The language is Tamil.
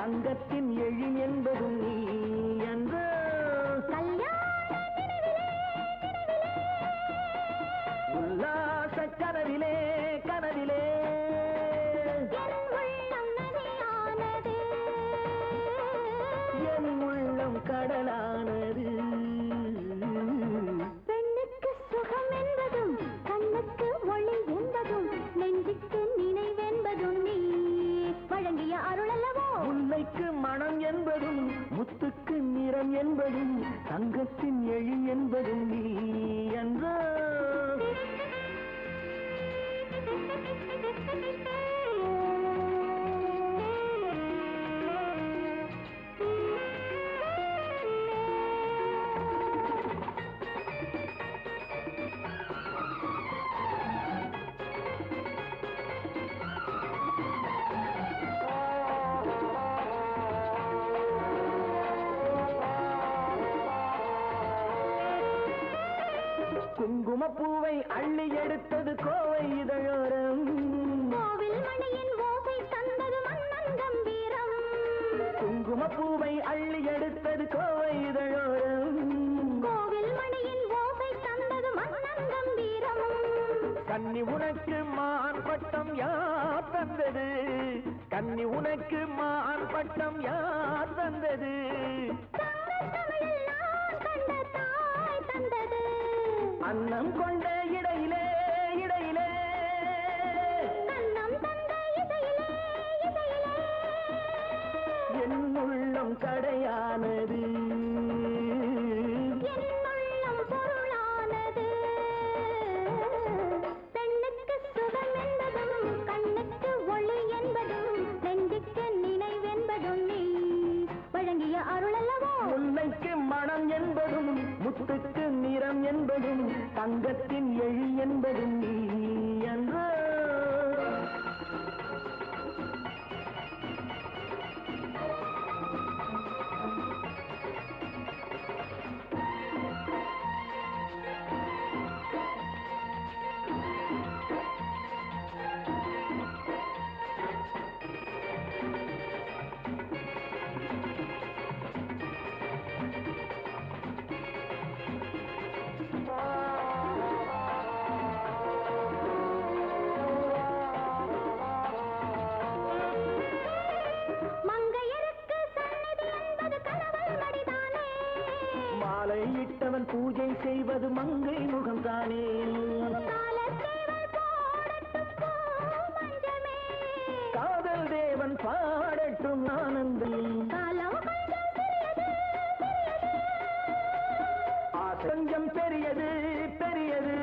தங்கத்தின் எழி என்பதும் நீ என்று உல்லாச கனவிலே கனவிலே என் உள்ளம் கடலானது. பெண்ணுக்கு சுகம் என்பதும் கண்ணுக்கு ஒளி என்பதும் நெஞ்சுக்கு நினைவென்பதும் நீ வழங்கிய அருள் அல்லவோ. முல்லைக்கு மனம் என்பதும் முத்துக்கு நிறம் என்பதும் தங்கத்தின் எழி என்பதும் நீ என்று குங்குமப்பூவை அள்ளி எடுத்தது கோவை இதழோரம். கோவில் மணியின் ஓசை தந்தது மன்னன் கம்பீரம். குங்குமப்பூவை அள்ளி எடுத்தது கோவை இதழோரம். கோவில் மணியின் ஓசை தந்தது மன்னன் கம்பீரம். கன்னி உனக்கு மான் பட்டம் யார் தந்தது? கன்னி உனக்கு மான் பட்டம் யார் தந்தது? அன்னம் கொண்ட இடையிலே இடையிலே அன்னம் தந்த இசையிலே இசையிலே என் உள்ளம் கடையானது. என் உள்ளம் பொருளானது. பெண்ணுக்கு சுகம் என்பதும் கண்ணுக்கு ஒளி என்பதும் நெஞ்சுக்கு நினைவென்பதும் நீ வழங்கிய அருள் அல்லவோ. முல்லைக்கு மனம் என்பதும் முத்துக்கு நிறம் என்பதும் தங்கத்தின் எழி என்பதும் நீ என்று மாலையிட்டவன் பூஜை செய்வது மங்கை முகம்தானே. காதல் தேவன் பாடட்டும் ஆனந்தம். கொஞ்சம் பெரியது பெரியது